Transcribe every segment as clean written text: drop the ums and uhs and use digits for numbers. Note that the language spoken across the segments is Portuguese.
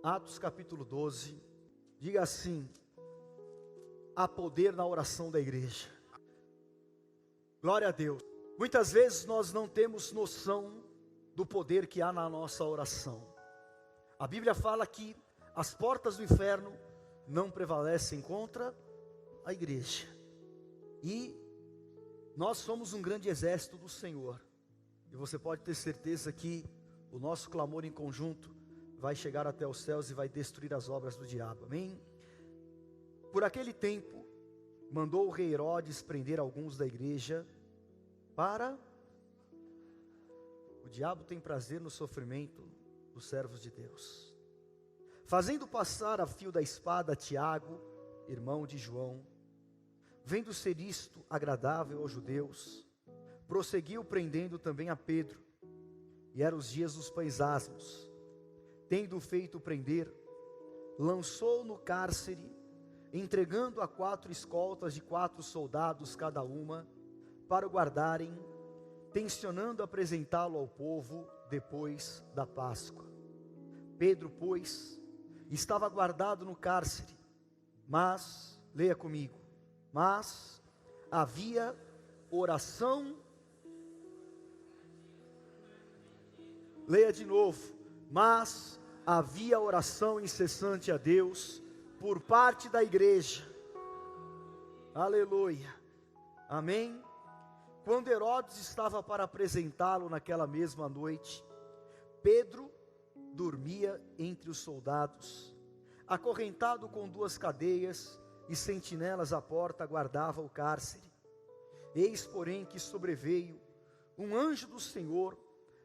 Atos capítulo 12, diga assim: há poder na oração da igreja. Glória a Deus. Muitas vezes nós não temos noção do poder que há na nossa oração. A Bíblia fala que as portas do inferno não prevalecem contra a igreja. E nós somos um grande exército do Senhor. E você pode ter certeza que o nosso clamor em conjunto vai chegar até os céus e vai destruir as obras do diabo, amém? Por aquele tempo, mandou o rei Herodes prender alguns da igreja para... O diabo tem prazer no sofrimento dos servos de Deus. Fazendo passar a fio da espada Tiago, irmão de João, vendo ser isto agradável aos judeus, prosseguiu prendendo também a Pedro. E eram os dias dos pães asmos. Tendo feito prender, lançou no cárcere, entregando a 4 escoltas de 4 soldados cada uma, para o guardarem, tencionando apresentá-lo ao povo depois da Páscoa. Pedro, pois, estava guardado no cárcere, mas, leia comigo, mas havia oração, leia de novo, mas havia oração incessante a Deus, por parte da igreja, aleluia, amém? Quando Herodes estava para apresentá-lo naquela mesma noite, Pedro dormia entre os soldados, acorrentado com 2 cadeias, e sentinelas à porta guardava o cárcere. Eis, porém, que sobreveio um anjo do Senhor,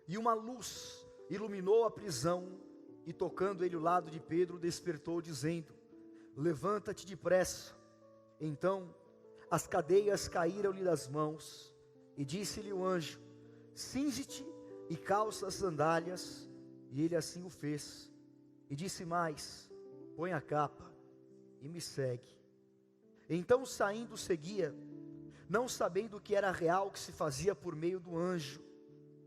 e uma luz iluminou a prisão, e tocando ele o lado de Pedro, despertou, dizendo: levanta-te depressa. Então as cadeias caíram-lhe das mãos, e disse-lhe o anjo: cinge-te e calça as sandálias. E ele assim o fez. E disse mais: põe a capa e me segue. Então saindo seguia, não sabendo que era real que se fazia por meio do anjo.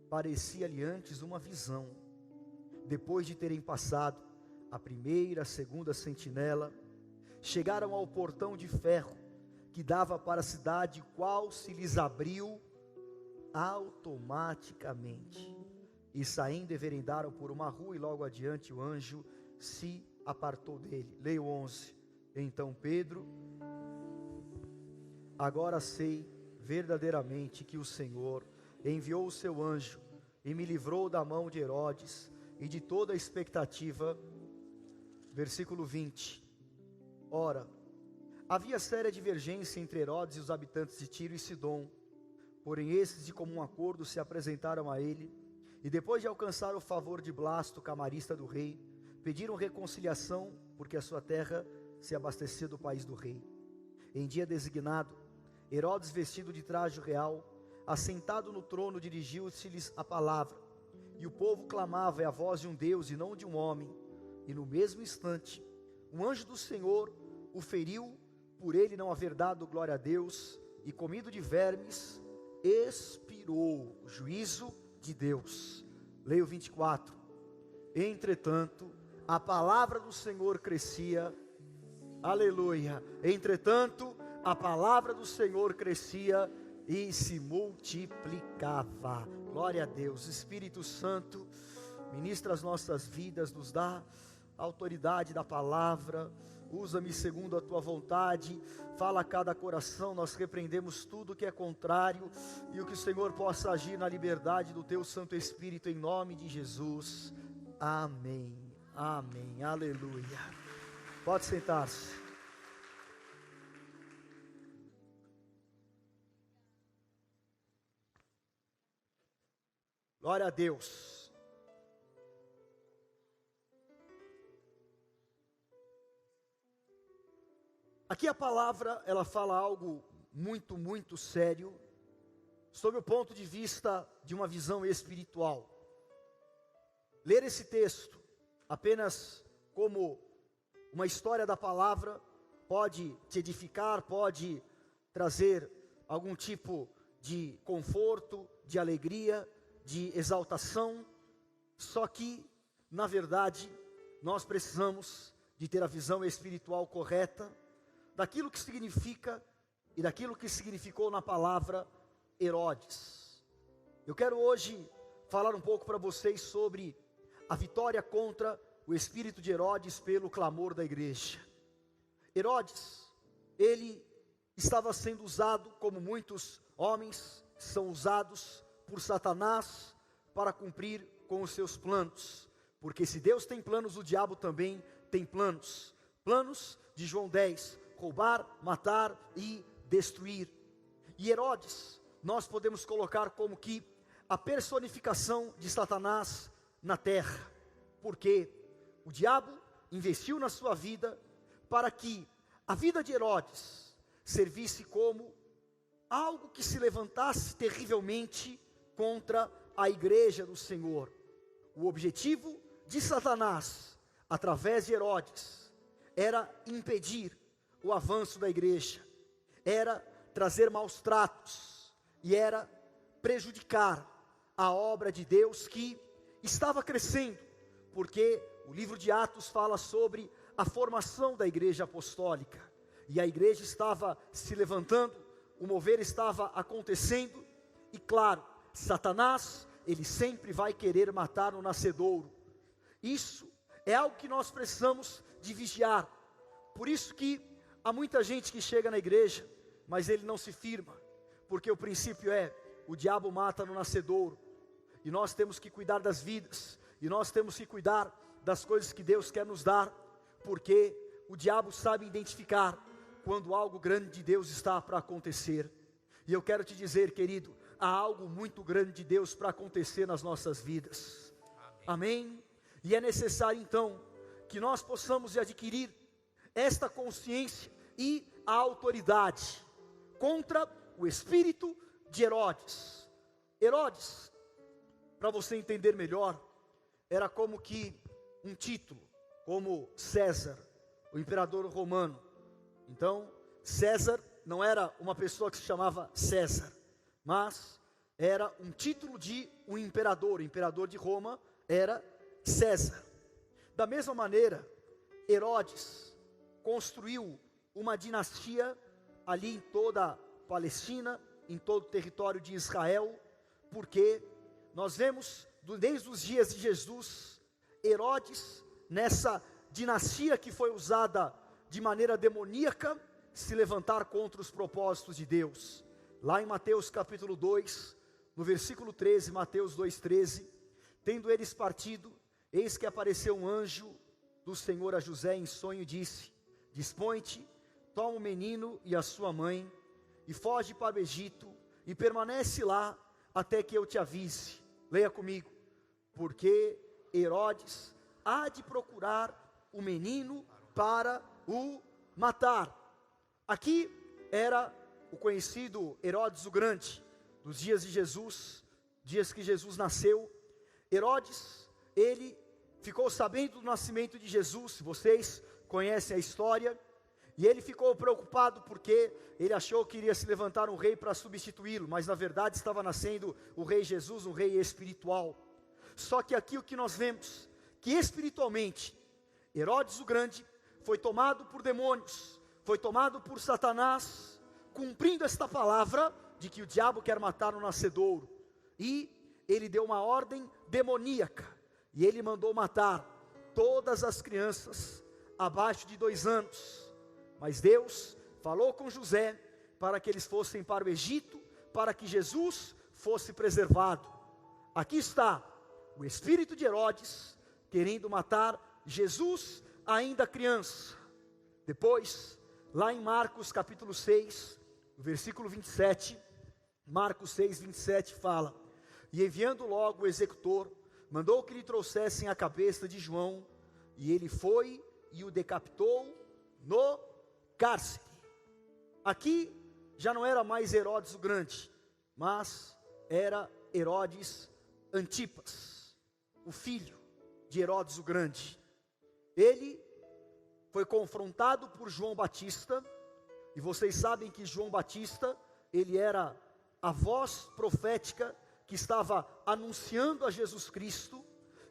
Parecia-lhe antes uma visão. Depois de terem passado a primeira, a segunda sentinela, chegaram ao portão de ferro que dava para a cidade, qual se lhes abriu automaticamente. E saindo enveredaram por uma rua, e logo adiante o anjo se apartou dele. Leia o 11. Então Pedro: agora sei verdadeiramente que o Senhor enviou o seu anjo e me livrou da mão de Herodes e de toda a expectativa. Versículo 20. Ora, havia séria divergência entre Herodes e os habitantes de Tiro e Sidom. Porém esses, de comum acordo, se apresentaram a ele, e depois de alcançar o favor de Blasto, camarista do rei, pediram reconciliação, porque a sua terra se abastecia do país do rei. Em dia designado, Herodes, vestido de traje real, assentado no trono, dirigiu-se-lhes a palavra, e o povo clamava: é a voz de um Deus e não de um homem. E no mesmo instante, um anjo do Senhor o feriu, por ele não haver dado glória a Deus, e comido de vermes, expirou. Juízo de Deus. Leia o 24. Entretanto, a palavra do Senhor crescia, aleluia, entretanto, a palavra do Senhor crescia e se multiplicava. Glória a Deus. Espírito Santo, ministra as nossas vidas, nos dá a autoridade da palavra, usa-me segundo a tua vontade, fala a cada coração. Nós repreendemos tudo que é contrário, e o que o Senhor possa agir na liberdade do teu Santo Espírito, em nome de Jesus, amém, amém, aleluia. Pode sentar-se. Glória a Deus. Aqui a palavra, ela fala algo muito, muito sério, sob o ponto de vista de uma visão espiritual. Ler esse texto apenas como uma história da palavra pode te edificar, pode trazer algum tipo de conforto, de alegria, de exaltação. Só que, na verdade, nós precisamos de ter a visão espiritual correta daquilo que significa e daquilo que significou na palavra Herodes. Eu quero hoje falar um pouco para vocês sobre a vitória contra o espírito de Herodes pelo clamor da igreja. Herodes, ele estava sendo usado, como muitos homens são usados por Satanás para cumprir com os seus planos. Porque se Deus tem planos, o diabo também tem planos. Planos de João 10, roubar, matar e destruir. E Herodes, nós podemos colocar como que a personificação de Satanás na terra. Porque o diabo investiu na sua vida para que a vida de Herodes servisse como algo que se levantasse terrivelmente contra a igreja do Senhor. O objetivo de Satanás, através de Herodes, era impedir o avanço da igreja, era trazer maus tratos e era prejudicar a obra de Deus que estava crescendo, porque o livro de Atos fala sobre a formação da igreja apostólica, e a igreja estava se levantando, o mover estava acontecendo, e claro, Satanás, ele sempre vai querer matar no nascedouro. Isso é algo que nós precisamos de vigiar. Por isso que há muita gente que chega na igreja, mas ele não se firma, porque o princípio é, o diabo mata no nascedouro, e nós temos que cuidar das vidas, e nós temos que cuidar das coisas que Deus quer nos dar, porque o diabo sabe identificar quando algo grande de Deus está para acontecer. E eu quero te dizer, querido, há algo muito grande de Deus para acontecer nas nossas vidas. Amém? E é necessário então que nós possamos adquirir esta consciência e a autoridade contra o espírito de Herodes. Herodes, para você entender melhor, era como que um título, como César, o imperador romano. Então, César não era uma pessoa que se chamava César, mas era um título de um imperador. O imperador de Roma era César. Da mesma maneira, Herodes construiu uma dinastia ali em toda a Palestina, em todo o território de Israel, porque nós vemos, desde os dias de Jesus, Herodes, nessa dinastia que foi usada de maneira demoníaca, se levantar contra os propósitos de Deus. Lá em Mateus capítulo 2, no versículo 13, Mateus 2,13, tendo eles partido, eis que apareceu um anjo do Senhor a José em sonho e disse: dispõe-te, toma o menino e a sua mãe, e foge para o Egito, e permanece lá, até que eu te avise. Leia comigo. Porque Herodes há de procurar o menino para o matar. Aqui era o conhecido Herodes o Grande, dos dias de Jesus, dias que Jesus nasceu. Herodes, ele ficou sabendo do nascimento de Jesus, vocês conhecem a história, e ele ficou preocupado porque ele achou que iria se levantar um rei para substituí-lo, mas na verdade estava nascendo o rei Jesus, um rei espiritual. Só que aqui o que nós vemos, que espiritualmente, Herodes o Grande foi tomado por demônios, foi tomado por Satanás, cumprindo esta palavra de que o diabo quer matar no nascedouro, e ele deu uma ordem demoníaca, e ele mandou matar todas as crianças abaixo de 2 anos, mas Deus falou com José, para que eles fossem para o Egito, para que Jesus fosse preservado. Aqui está o espírito de Herodes, querendo matar Jesus ainda criança. Depois, lá em Marcos capítulo 6, versículo 27, Marcos 6, 27 fala: e enviando logo o executor, mandou que lhe trouxessem a cabeça de João, e ele foi e o decapitou no cárcere. Aqui já não era mais Herodes o Grande, mas era Herodes Antipas, o filho de Herodes o Grande. Ele foi confrontado por João Batista, e vocês sabem que João Batista, ele era a voz profética que estava anunciando a Jesus Cristo,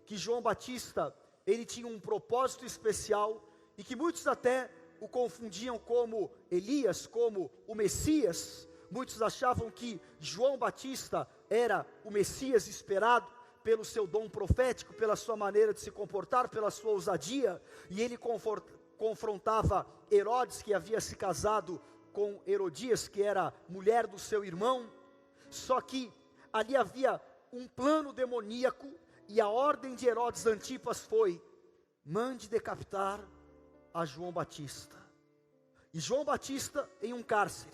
que João Batista, ele tinha um propósito especial, e que muitos até o confundiam como Elias, como o Messias. Muitos achavam que João Batista era o Messias esperado pelo seu dom profético, pela sua maneira de se comportar, pela sua ousadia, e ele confrontava Herodes, que havia se casado com Herodias, que era mulher do seu irmão. Só que ali havia um plano demoníaco, e a ordem de Herodes Antipas foi: mande decapitar a João Batista. E João Batista, em um cárcere,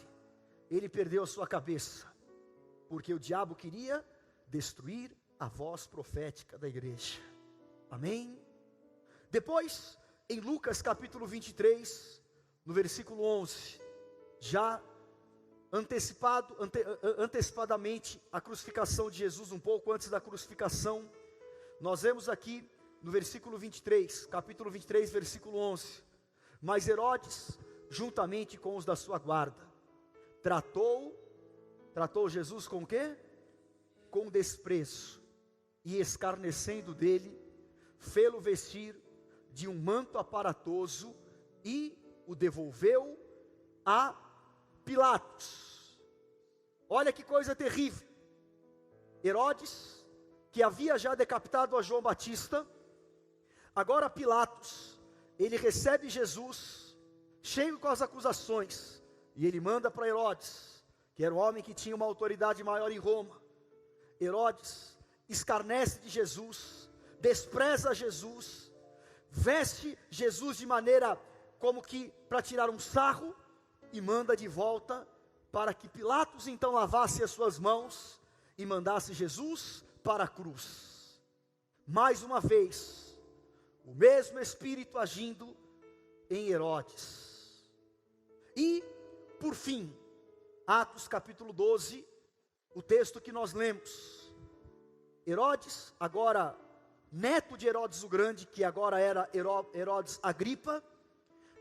ele perdeu a sua cabeça, porque o diabo queria destruir a voz profética da igreja. Amém? Depois, em Lucas capítulo 23, no versículo 11, já antecipadamente a crucificação de Jesus, um pouco antes da crucificação, nós vemos aqui no versículo 23, capítulo 23, versículo 11: mas Herodes, juntamente com os da sua guarda, tratou Jesus com o quê? Com desprezo, e escarnecendo dele, fê-lo vestir de um manto aparatoso, e o devolveu a Pilatos. Olha que coisa terrível. Herodes, que havia já decapitado a João Batista, agora Pilatos, ele recebe Jesus, cheio com as acusações, e ele manda para Herodes, que era um homem que tinha uma autoridade maior em Roma. Herodes escarnece de Jesus, despreza Jesus, veste Jesus de maneira como que para tirar um sarro, e manda de volta para que Pilatos então lavasse as suas mãos e mandasse Jesus para a cruz. Mais uma vez, o mesmo Espírito agindo em Herodes. E, por fim, Atos capítulo 12, o texto que nós lemos. Herodes, agora neto de Herodes o Grande, que agora era Herodes Agripa,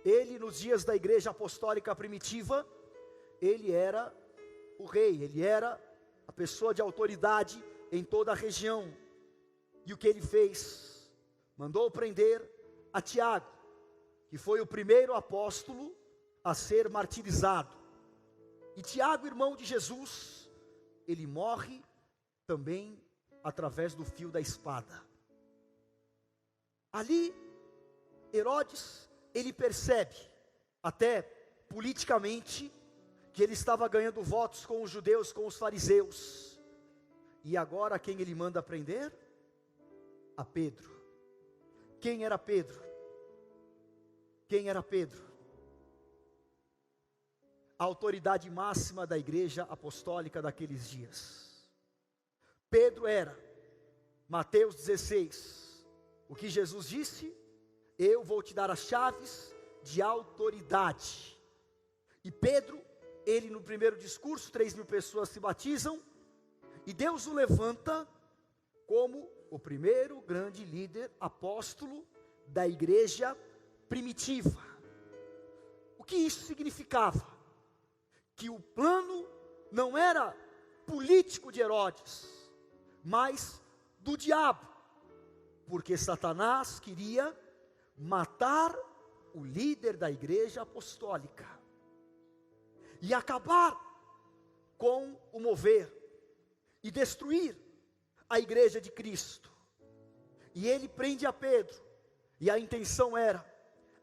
ele nos dias da igreja apostólica primitiva, ele era o rei, ele era a pessoa de autoridade em toda a região. E o que ele fez? Mandou prender a Tiago, que foi o primeiro apóstolo a ser martirizado. E Tiago, irmão de Jesus, ele morre também através do fio da espada. Ali, Herodes, ele percebe, até politicamente, que ele estava ganhando votos com os judeus, com os fariseus. E agora quem ele manda prender? A Pedro. Quem era Pedro? Quem era Pedro? A autoridade máxima da igreja apostólica daqueles dias. Pedro era, Mateus 16, o que Jesus disse? Eu vou te dar as chaves de autoridade. E Pedro, ele no primeiro discurso, 3.000 pessoas se batizam, e Deus o levanta como o primeiro grande líder apóstolo da igreja primitiva. O que isso significava? Que o plano não era político de Herodes, mas do diabo, porque Satanás queria matar o líder da igreja apostólica e acabar com o mover e destruir a igreja de Cristo. E ele prende a Pedro, e a intenção era,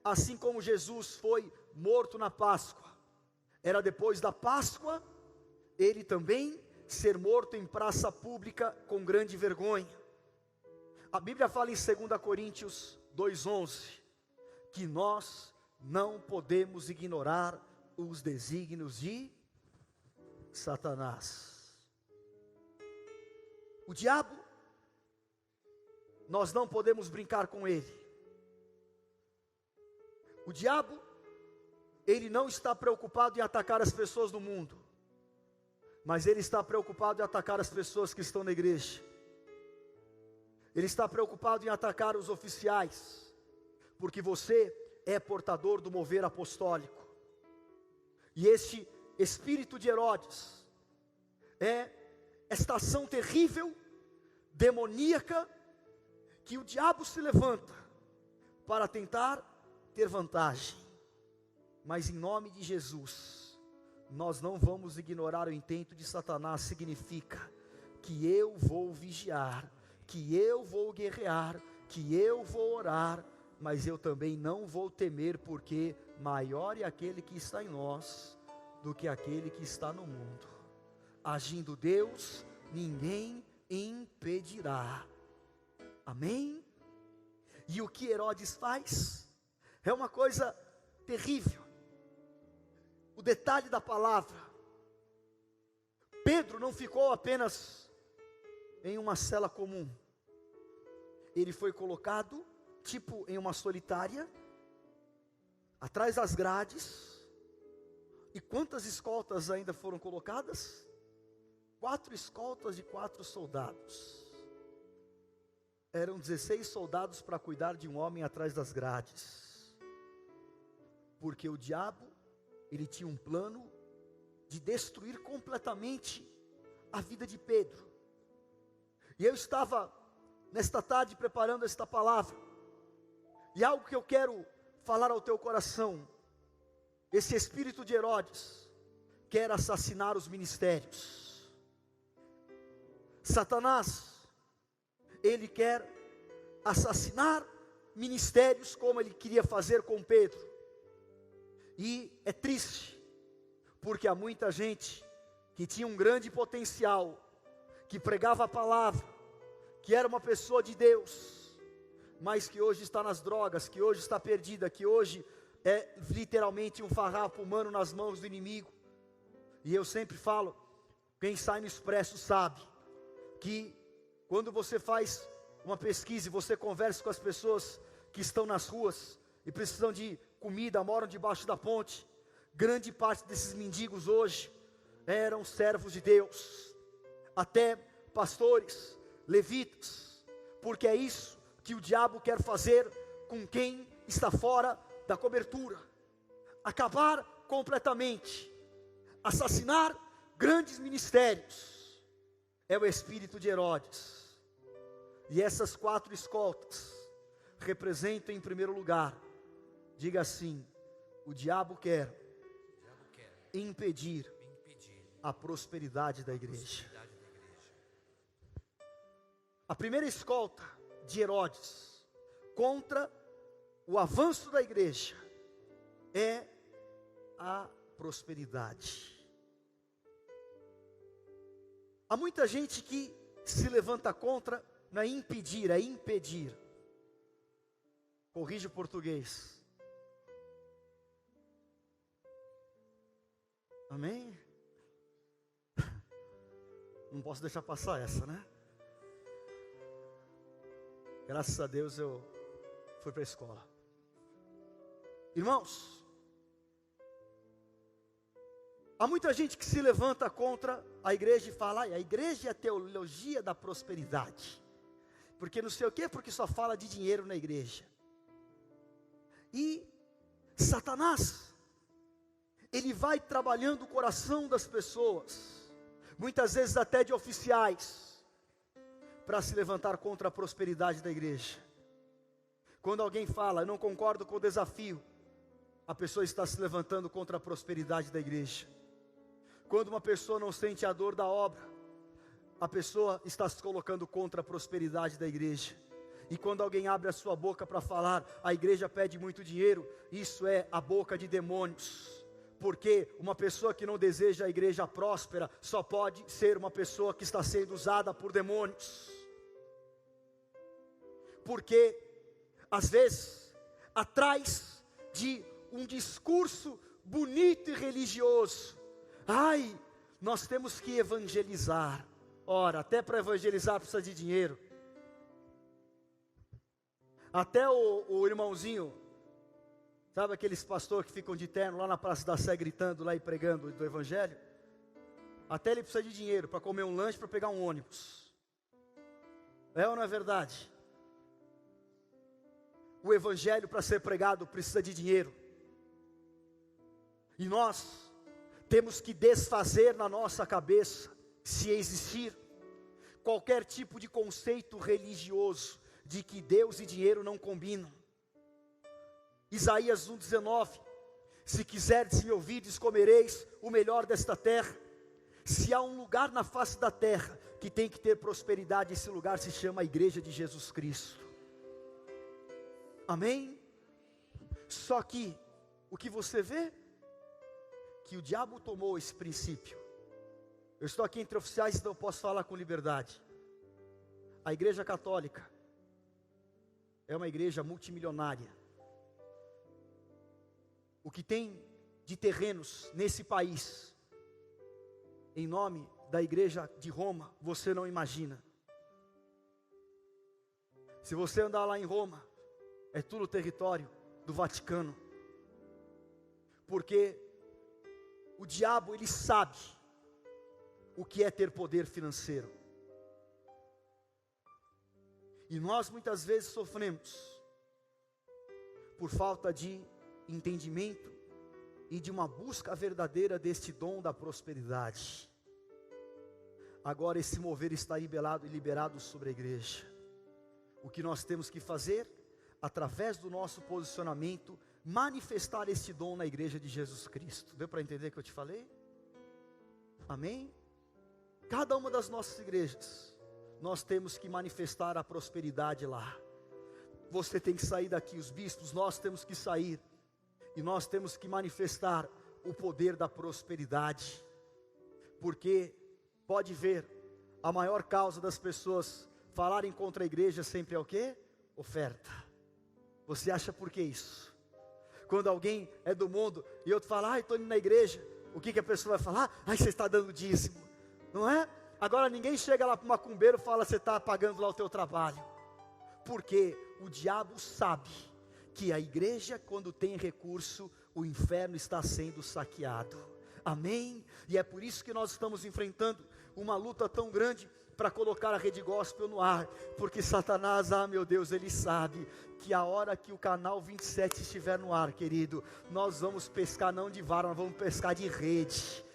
assim como Jesus foi morto na Páscoa, era depois da Páscoa, ele também ser morto em praça pública com grande vergonha. A Bíblia fala em 2 Coríntios 2:11, que nós não podemos ignorar os desígnios de Satanás. O diabo, nós não podemos brincar com ele. O diabo, ele não está preocupado em atacar as pessoas do mundo, mas ele está preocupado em atacar as pessoas que estão na igreja. Ele está preocupado em atacar os oficiais, porque você é portador do mover apostólico. E este espírito de Herodes é esta ação terrível, demoníaca, que o diabo se levanta para tentar ter vantagem. Mas em nome de Jesus, nós não vamos ignorar o intento de Satanás. Significa que eu vou vigiar, que eu vou guerrear, que eu vou orar, mas eu também não vou temer, porque maior é aquele que está em nós do que aquele que está no mundo. Agindo Deus, ninguém impedirá. Amém? E o que Herodes faz é uma coisa terrível. O detalhe da palavra: Pedro não ficou apenas em uma cela comum. Ele foi colocado, tipo em uma solitária, atrás das grades. E quantas escoltas ainda foram colocadas? 4 escoltas de 4 soldados. Eram 16 soldados para cuidar de um homem atrás das grades. Porque o diabo, ele tinha um plano de destruir completamente a vida de Pedro. E eu estava nesta tarde preparando esta palavra, e algo que eu quero falar ao teu coração: esse espírito de Herodes quer assassinar os ministérios. Satanás, ele quer assassinar ministérios, como ele queria fazer com Pedro. E é triste, porque há muita gente que tinha um grande potencial, que pregava a palavra, que era uma pessoa de Deus, mas que hoje está nas drogas, que hoje está perdida, que hoje é literalmente um farrapo humano nas mãos do inimigo. E eu sempre falo, quem sai no Expresso sabe, que quando você faz uma pesquisa e você conversa com as pessoas que estão nas ruas e precisam de comida, moram debaixo da ponte, grande parte desses mendigos hoje eram servos de Deus, até pastores, levitas, porque é isso que o diabo quer fazer com quem está fora da cobertura: acabar completamente, assassinar grandes ministérios. É o espírito de Herodes. E essas 4 escoltas representam, em primeiro lugar, diga assim: o diabo quer impedir a prosperidade da igreja. A primeira escolta de Herodes contra o avanço da igreja é a prosperidade. Há muita gente que se levanta contra, não é impedir, é impedir. Corrige o português. Amém? Não posso deixar passar essa, né? Graças a Deus eu fui para a escola. Irmãos, há muita gente que se levanta contra a igreja e fala: a igreja é a teologia da prosperidade, porque não sei o quê, porque só fala de dinheiro na igreja. E Satanás, ele vai trabalhando o coração das pessoas, muitas vezes até de oficiais, para se levantar contra a prosperidade da igreja. Quando alguém fala: eu não concordo com o desafio, a pessoa está se levantando contra a prosperidade da igreja. Quando uma pessoa não sente a dor da obra, a pessoa está se colocando contra a prosperidade da igreja. E quando alguém abre a sua boca para falar: a igreja pede muito dinheiro, isso é a boca de demônios. Porque uma pessoa que não deseja a igreja próspera só pode ser uma pessoa que está sendo usada por demônios. Porque às vezes, atrás de um discurso bonito e religioso, ai, nós temos que evangelizar. Ora, até para evangelizar precisa de dinheiro. Até o irmãozinho, sabe aqueles pastores que ficam de terno lá na Praça da Sé gritando lá e pregando do evangelho? Até ele precisa de dinheiro para comer um lanche, para pegar um ônibus. É ou não é verdade? O evangelho, para ser pregado, precisa de dinheiro. E nós temos que desfazer na nossa cabeça, se existir qualquer tipo de conceito religioso de que Deus e dinheiro não combinam. Isaías 1,19, se quiserdes me ouvirdes, comereis o melhor desta terra. Se há um lugar na face da terra que tem que ter prosperidade, esse lugar se chama a igreja de Jesus Cristo. Amém? Só que, o que você vê? Que o diabo tomou esse princípio. Eu estou aqui entre oficiais, então eu posso falar com liberdade. A igreja católica é uma igreja multimilionária. O que tem de terrenos nesse país, em nome da igreja de Roma, você não imagina. Se você andar lá em Roma, é tudo território do Vaticano. Porque o diabo, ele sabe o que é ter poder financeiro. E nós muitas vezes sofremos por falta de entendimento e de uma busca verdadeira deste dom da prosperidade. Agora esse mover está liberado sobre a igreja. O que nós temos que fazer? Através do nosso posicionamento, manifestar este dom na igreja de Jesus Cristo. Deu para entender o que eu te falei? Amém? Cada uma das nossas igrejas, nós temos que manifestar a prosperidade lá. Você tem que sair daqui, os bispos, nós temos que sair. E nós temos que manifestar o poder da prosperidade. Porque, pode ver, a maior causa das pessoas falarem contra a igreja sempre é o quê? Oferta. Você acha por que isso? Quando alguém é do mundo e outro fala, estou indo na igreja, o que a pessoa vai falar? Você está dando dízimo, não é? Agora ninguém chega lá para o macumbeiro e fala, você está pagando lá o teu trabalho. Porque o diabo sabe que a igreja, quando tem recurso, o inferno está sendo saqueado. Amém? E é por isso que nós estamos enfrentando uma luta tão grande para colocar a Rede Gospel no ar, porque Satanás, meu Deus, ele sabe que a hora que o canal 27 estiver no ar, querido, nós vamos pescar não de vara, nós vamos pescar de rede.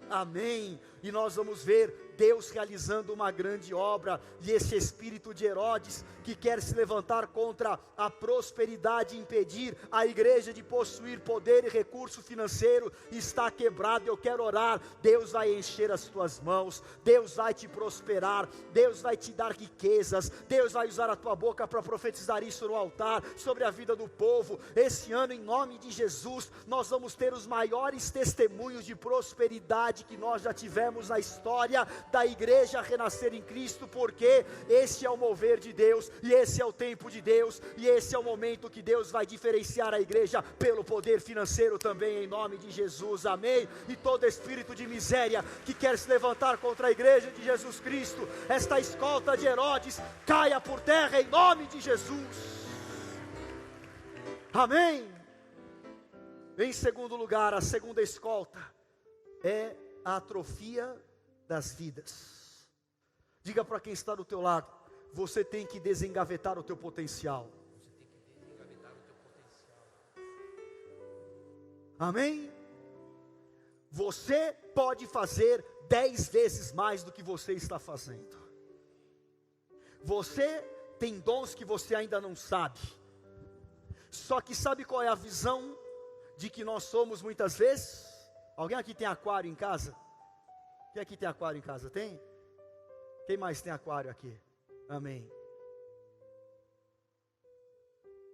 Amém? E nós vamos ver Deus realizando uma grande obra, e esse espírito de Herodes, que quer se levantar contra a prosperidade e impedir a igreja de possuir poder e recurso financeiro, está quebrado. Eu quero orar, Deus vai encher as tuas mãos, Deus vai te prosperar, Deus vai te dar riquezas, Deus vai usar a tua boca para profetizar isso no altar, sobre a vida do povo. Esse ano, em nome de Jesus, nós vamos ter os maiores testemunhos de prosperidade que nós já tivemos na história da igreja renascer em Cristo, porque esse é o mover de Deus, e esse é o tempo de Deus, e esse é o momento que Deus vai diferenciar a igreja pelo poder financeiro também, em nome de Jesus, amém? E todo espírito de miséria que quer se levantar contra a igreja de Jesus Cristo, esta escolta de Herodes, caia por terra em nome de Jesus, amém? Em segundo lugar, a segunda escolta é a atrofia das vidas. Diga para quem está do teu lado, você tem que desengavetar o teu potencial. Amém? Você pode fazer 10 vezes mais do que você está fazendo. Você tem dons que você ainda não sabe. Só que sabe qual é a visão de que nós somos muitas vezes? Alguém aqui tem aquário em casa? Quem aqui tem aquário em casa? Tem? Quem mais tem aquário aqui? Amém.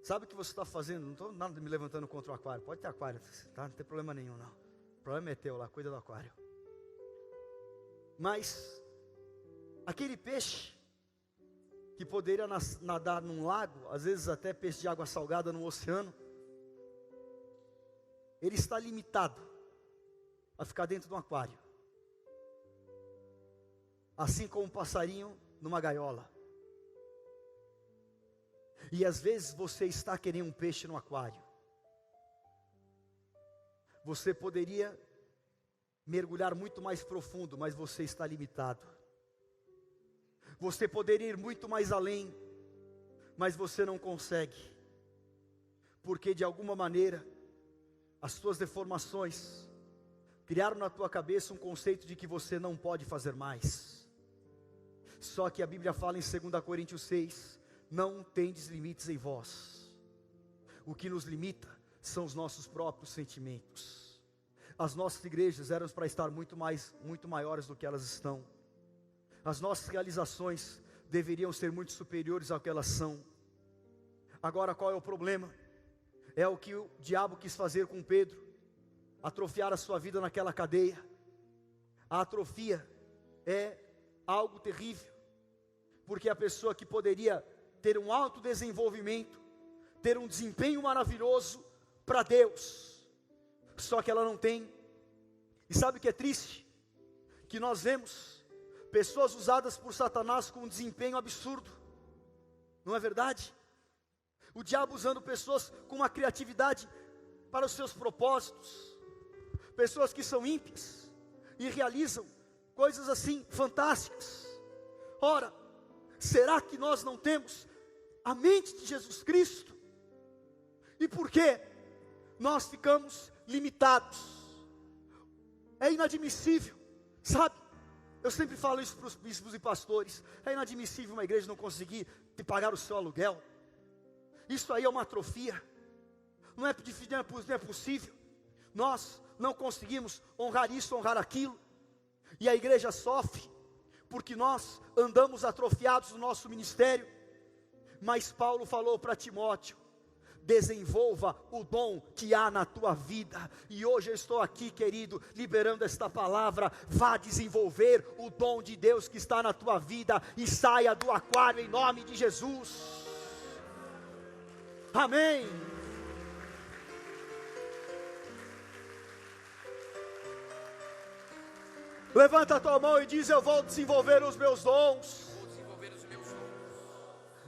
Sabe o que você está fazendo? Não estou nada me levantando contra o aquário. Pode ter aquário, tá? Não tem problema nenhum, não. O problema é teu lá, cuida do aquário. Mas, aquele peixe que poderia nadar num lago, às vezes até peixe de água salgada no oceano, ele está limitado a ficar dentro de um aquário. Assim como um passarinho numa gaiola. E às vezes você está querendo um peixe no aquário. Você poderia mergulhar muito mais profundo, mas você está limitado. Você poderia ir muito mais além, mas você não consegue. Porque de alguma maneira, as suas deformações criaram na tua cabeça um conceito de que você não pode fazer mais. Só que a Bíblia fala em 2 Coríntios 6, não tendes limites em vós. O que nos limita são os nossos próprios sentimentos. As nossas igrejas eram para estar muito maiores do que elas estão. As nossas realizações deveriam ser muito superiores ao que elas são. Agora, qual é o problema? É o que o diabo quis fazer com Pedro, atrofiar a sua vida naquela cadeia. A atrofia é algo terrível, porque a pessoa que poderia ter um alto desenvolvimento, ter um desempenho maravilhoso para Deus, só que ela não tem. E sabe o que é triste? Que nós vemos pessoas usadas por Satanás com um desempenho absurdo, não é verdade? O diabo usando pessoas com uma criatividade para os seus propósitos, pessoas que são ímpias e realizam coisas assim fantásticas. Ora, será que nós não temos a mente de Jesus Cristo? E por que nós ficamos limitados? É inadmissível, sabe? Eu sempre falo isso para os bispos e pastores. É inadmissível uma igreja não conseguir te pagar o seu aluguel. Isso aí é uma atrofia. Não é possível. Nós não conseguimos honrar isso, honrar aquilo. E a igreja sofre, porque nós andamos atrofiados no nosso ministério. Mas Paulo falou para Timóteo: desenvolva o dom que há na tua vida. E hoje eu estou aqui, querido, liberando esta palavra. Vá desenvolver o dom de Deus que está na tua vida, e saia do aquário em nome de Jesus. Amém. Levanta a tua mão e diz: eu vou desenvolver os meus dons.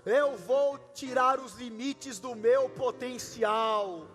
Eu vou tirar os limites do meu potencial.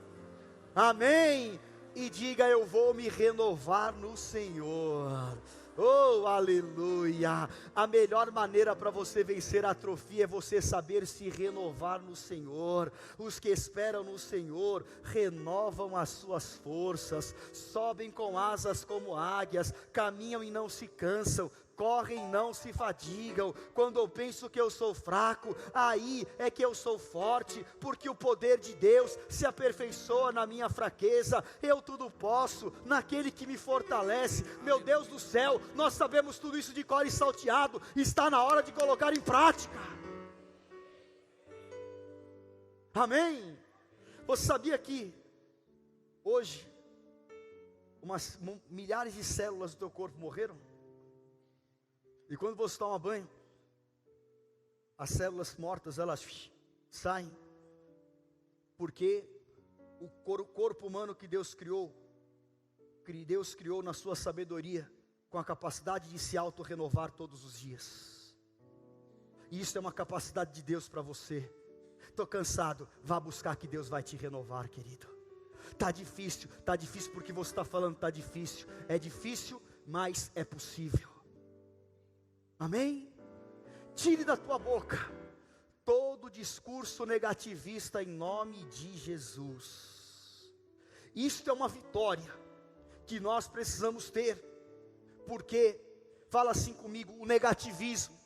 Amém. E diga: eu vou me renovar no Senhor. Oh, aleluia. A melhor maneira para você vencer a atrofia é você saber se renovar no Senhor. Os que esperam no Senhor renovam as suas forças, sobem com asas como águias, caminham e não se cansam, correm e não se fadigam. Quando eu penso que eu sou fraco, aí é que eu sou forte, porque o poder de Deus se aperfeiçoa na minha fraqueza. Eu tudo posso naquele que me fortalece. Meu Deus do céu, nós sabemos tudo isso de cor e salteado. Está na hora de colocar em prática. Amém. Você sabia que hoje milhares de células do teu corpo morreram? E quando você toma banho, as células mortas, elas saem. Porque o corpo humano que Deus criou na sua sabedoria, com a capacidade de se auto-renovar todos os dias. E isso é uma capacidade de Deus para você. Estou cansado, vá buscar que Deus vai te renovar, querido. Está difícil porque você está falando está difícil. É difícil, mas é possível. Amém? Tire da tua boca todo discurso negativista em nome de Jesus. Isto é uma vitória que nós precisamos ter, porque, fala assim comigo, o negativismo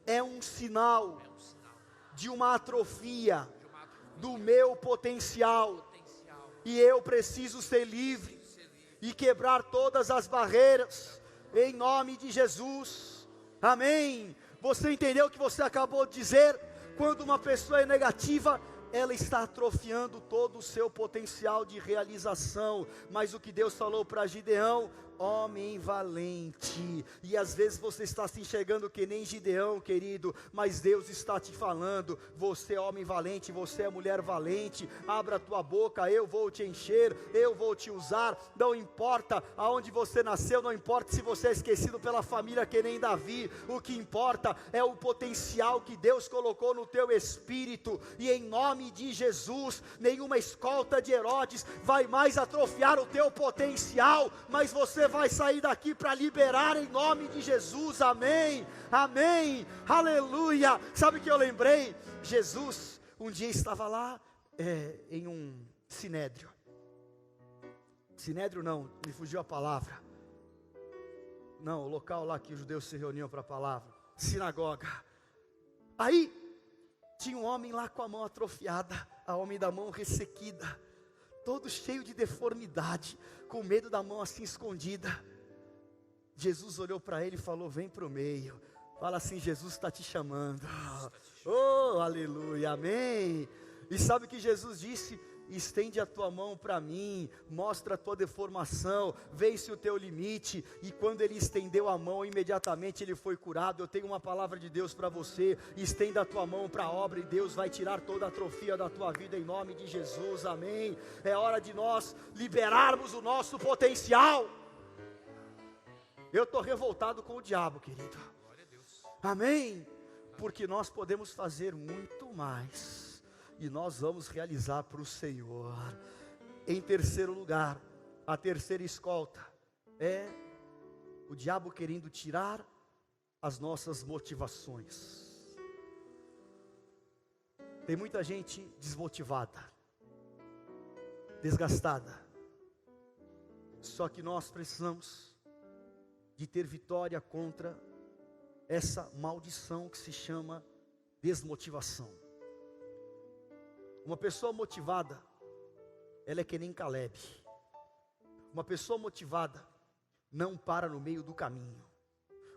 é um sinal de uma atrofia do meu potencial, e eu preciso ser livre e quebrar todas as barreiras em nome de Jesus. Amém. Você entendeu o que você acabou de dizer? Quando uma pessoa é negativa, ela está atrofiando todo o seu potencial de realização. Mas o que Deus falou para Gideão: homem valente. E às vezes você está se enxergando que nem Gideão, querido, mas Deus está te falando: você é homem valente, você é mulher valente. Abra a tua boca, eu vou te encher, eu vou te usar. Não importa aonde você nasceu, não importa se você é esquecido pela família que nem Davi. O que importa é o potencial que Deus colocou no teu espírito. E em nome de Jesus, nenhuma escolta de Herodes vai mais atrofiar o teu potencial, mas você vai sair daqui para liberar em nome de Jesus. Amém, amém, aleluia. Sabe o que eu lembrei? Jesus um dia estava lá em um sinédrio não, me fugiu a palavra. Não, o local lá que os judeus se reuniam para a palavra, sinagoga. Aí tinha um homem lá com a mão atrofiada, a homem da mão ressequida, todo cheio de deformidade, com medo da mão assim escondida. Jesus olhou para ele e falou: vem para o meio. Fala assim: Jesus está te chamando. Oh, aleluia, amém. E sabe o que Jesus disse? Estende a tua mão para mim, mostra a tua deformação, vence o teu limite. E quando ele estendeu a mão, imediatamente ele foi curado. Eu tenho uma palavra de Deus para você: estenda a tua mão para a obra e Deus vai tirar toda a atrofia da tua vida em nome de Jesus, amém. É hora de nós liberarmos o nosso potencial. Eu estou revoltado com o diabo, querido, amém, porque nós podemos fazer muito mais. E nós vamos realizar para o Senhor. Em terceiro lugar, a terceira escolta é o diabo querendo tirar as nossas motivações. Tem muita gente desmotivada, desgastada. Só que nós precisamos de ter vitória contra essa maldição que se chama desmotivação. Uma pessoa motivada, ela é que nem Caleb. Uma pessoa motivada não para no meio do caminho.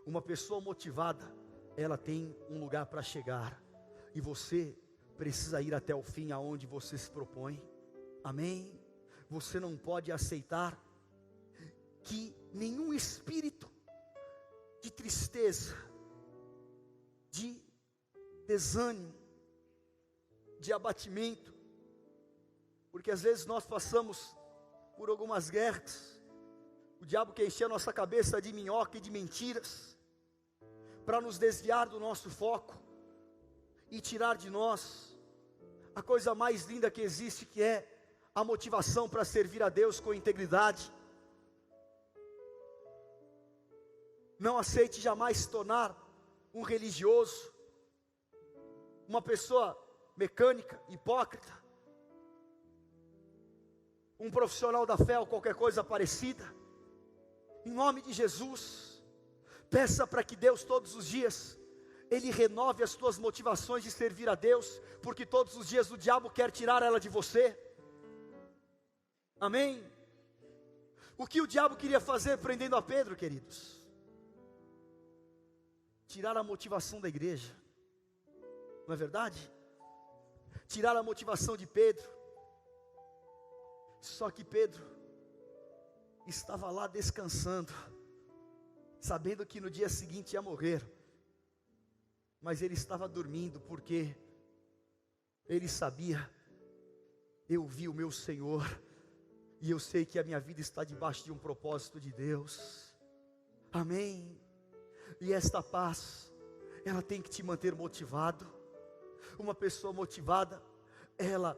Uma pessoa motivada, ela tem um lugar para chegar. E você precisa ir até o fim aonde você se propõe. Amém? Você não pode aceitar que nenhum espírito de tristeza, de desânimo, de abatimento, porque às vezes nós passamos por algumas guerras, o diabo quer encher a nossa cabeça de minhoca e de mentiras, para nos desviar do nosso foco, e tirar de nós a coisa mais linda que existe, que é a motivação para servir a Deus com integridade. Não aceite jamais se tornar um religioso, uma pessoa mecânica, hipócrita, um profissional da fé ou qualquer coisa parecida. Em nome de Jesus, peça para que Deus todos os dias Ele renove as tuas motivações de servir a Deus, porque todos os dias o diabo quer tirar ela de você. Amém? O que o diabo queria fazer prendendo a Pedro, queridos? Tirar a motivação da igreja, não é verdade? Tirar a motivação de Pedro. Só que Pedro estava lá descansando, sabendo que no dia seguinte ia morrer, mas ele estava dormindo, porque ele sabia: eu vi o meu Senhor, e eu sei que a minha vida está debaixo de um propósito de Deus. Amém? E esta paz, ela tem que te manter motivado. Uma pessoa motivada, ela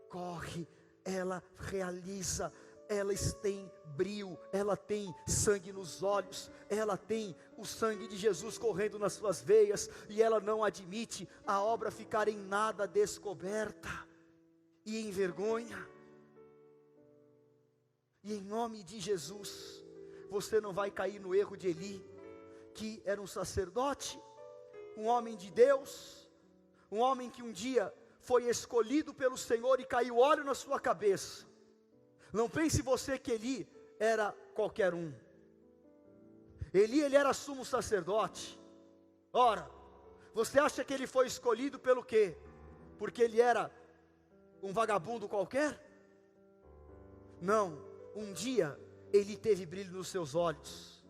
corre, ela realiza, ela tem brio, ela tem sangue nos olhos, ela tem o sangue de Jesus correndo nas suas veias, e ela não admite a obra ficar em nada descoberta e em vergonha. E em nome de Jesus, você não vai cair no erro de Eli, que era um sacerdote, um homem de Deus, um homem que um dia foi escolhido pelo Senhor e caiu óleo na sua cabeça. Não pense você que Eli era qualquer um. Eli era sumo sacerdote. Ora, você acha que ele foi escolhido pelo quê? Porque ele era um vagabundo qualquer? Não, um dia ele teve brilho nos seus olhos.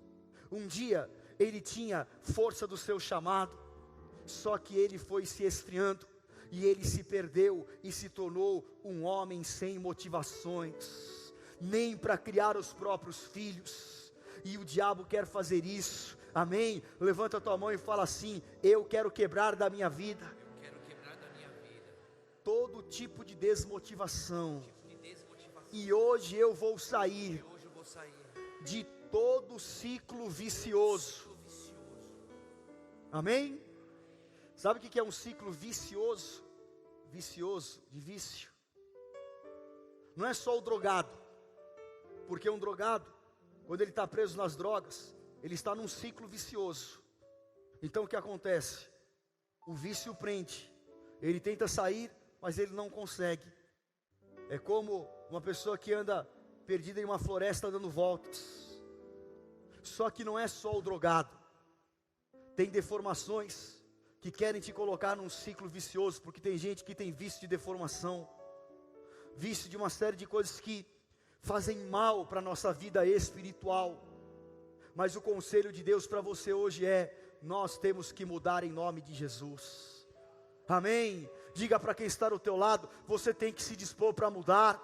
Um dia ele tinha força do seu chamado. Só que ele foi se esfriando, e ele se perdeu e se tornou um homem sem motivações, nem para criar os próprios filhos. E o diabo quer fazer isso, amém? Levanta a tua mão e fala assim: eu quero quebrar da minha vida todo tipo de desmotivação, e hoje eu vou sair de todo ciclo vicioso. Amém? Sabe o que é um ciclo vicioso? Vicioso, de vício. Não é só o drogado, porque um drogado, quando ele está preso nas drogas, ele está num ciclo vicioso. Então o que acontece? O vício prende, ele tenta sair, mas ele não consegue. É como uma pessoa que anda perdida em uma floresta dando voltas. Só que não é só o drogado. Tem deformações que querem te colocar num ciclo vicioso, porque tem gente que tem vício de deformação, vício de uma série de coisas que fazem mal para a nossa vida espiritual. Mas o conselho de Deus para você hoje é: nós temos que mudar em nome de Jesus. Amém? Diga para quem está do teu lado: você tem que se dispor para mudar.